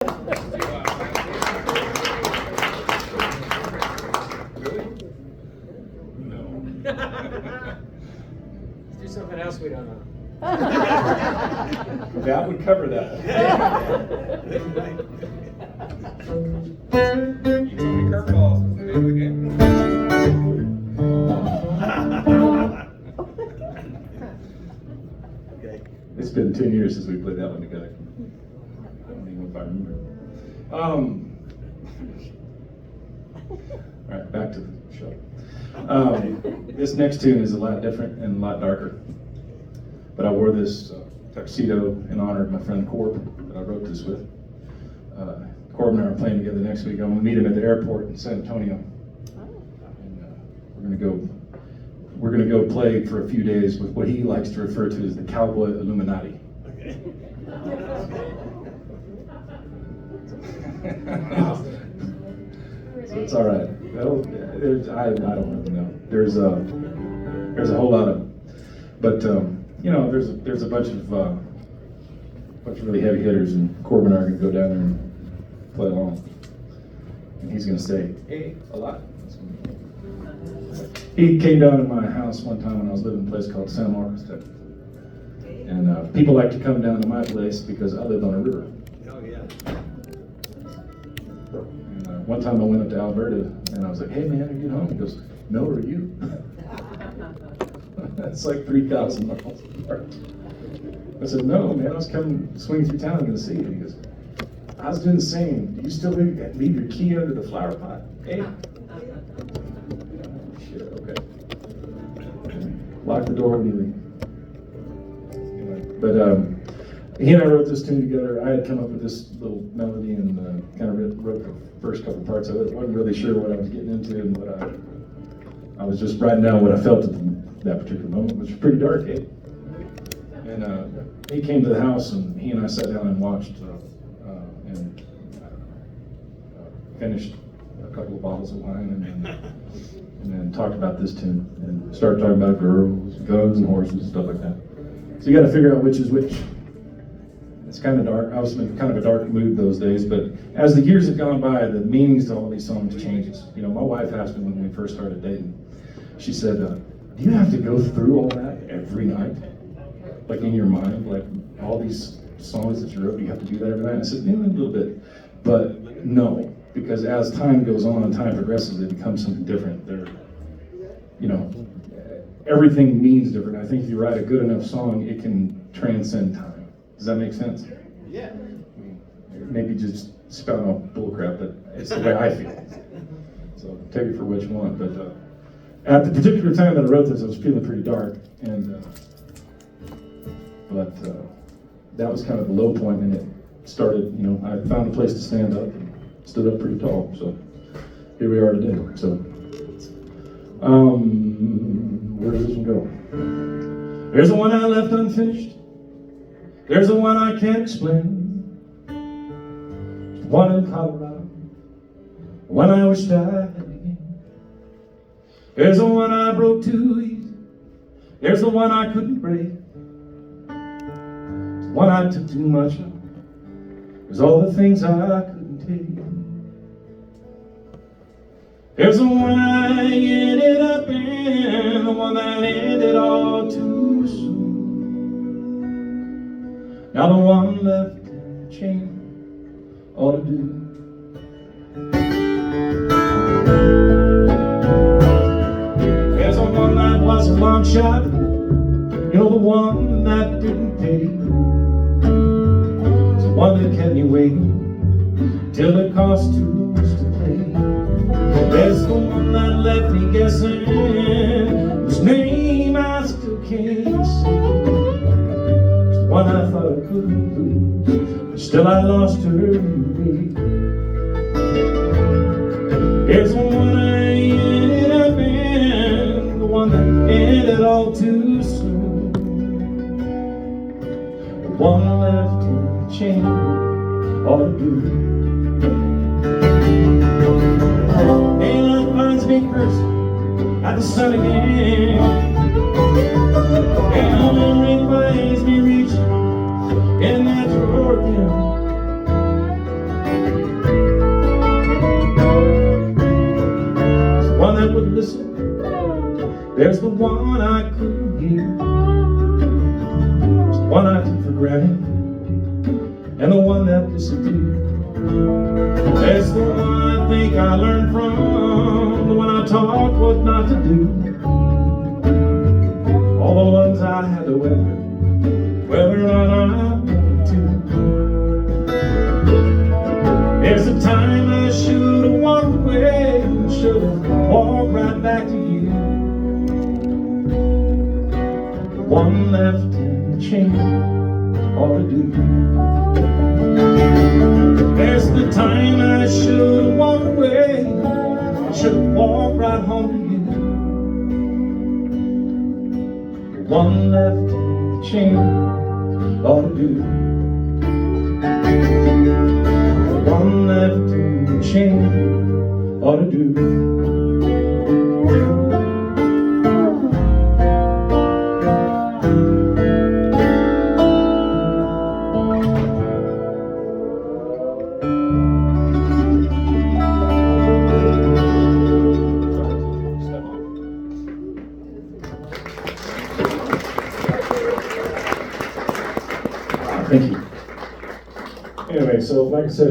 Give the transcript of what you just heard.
Let's do something else we don't know. That would cover that. You told me curveballs was the name of the game. Okay. It's been 10 years since we played that one together. I don't even know if I remember. All right, back to the show. This next tune is a lot different and a lot darker. But I wore this tuxedo in honor of my friend Corb that I wrote this with. Corb and I are playing together next week. I'm gonna meet him at the airport in San Antonio. And we're gonna go play for a few days with what he likes to refer to as the Cowboy Illuminati. Okay. So it's all right. Well, I don't really know. There's a whole lot of, but you know, there's a bunch of really heavy hitters, and Corbin and I are gonna go down there and play along, and he's gonna say, "Hey, a lot." He came down to my house one time when I was living in a place called Santa Marcos, Texas, and people like to come down to my place because I lived on a river. Oh yeah. And one time I went up to Alberta, and I was like, "Hey man, are you home?" He goes, "No, are you?" That's like 3,000 miles apart. I said, "No, man, I was coming swinging through town to see you." He goes, "I was doing the same. Do you still leave your key under the flower pot?" Hey. Shit, okay. Lock the door immediately. Anyway, but he and I wrote this tune together. I had come up with this little melody and kind of wrote the first couple parts of it. Wasn't really sure what I was getting into, and what I was just writing down what I felt at that particular moment, which was pretty dark, eh? And he came to the house, and he and I sat down and watched and finished a couple of bottles of wine, and then talked about this tune, and started talking about girls, guns, and horses, stuff like that. So you got to figure out which is which. It's kind of dark. I was in kind of a dark mood those days, but as the years have gone by, the meanings to all these songs changes. You know, my wife asked me when we first started dating, she said, "Do you have to go through all that every night? Like in your mind, like all these songs that you wrote, do you have to do that every night?" I said, "Yeah, a little bit, but no, because as time goes on, time progresses, it becomes something different. You know, everything means different. I think if you write a good enough song, it can transcend time. Does that make sense?" Yeah. Maybe just spouting off bullcrap, but it's the way I feel. So take it for what you want. But at the particular time that I wrote this, I was feeling pretty dark, and but that was kind of the low point, and it started. You know, I found a place to stand up, and stood up pretty tall. So here we are today. So where does this one go? There's the one I left unfinished. There's the one I can't explain. One in Colorado, one I wished I had again. There's the one I broke too easy. There's the one I couldn't break. There's the one I took too much of. There's all the things I couldn't take. There's the one I ended up in, the one that ended all too soon. Now the one left in the chain ought to do. There's the one that was a long shot, you know, the one that didn't pay. It's the one that kept me waiting till it cost too much to pay. There's the one that left me guessing, whose name I still can't say. One I thought I couldn't lose, but still I lost her anyway. There's the one I ended up in, the one that ended all too soon. The one I left in the chain ought to do. Daylight finds me cursing at the sun again, and memory finds me reaching in that drawer again. There's the one I couldn't hear, there's the one I took for granted, and the one that disappeared. There's the one I think I learned from, the one I taught what not to do. All the ones I had to weather, whether or not I wanted to. There's a time I should have walked away, should have walked right back to you. The one left in the chain ought to do. There's the time I should have walked away, I should have walked right home to you. The one left in the chain ought to do. The one left in the chain ought to do. Thank you. Anyway, so like I said,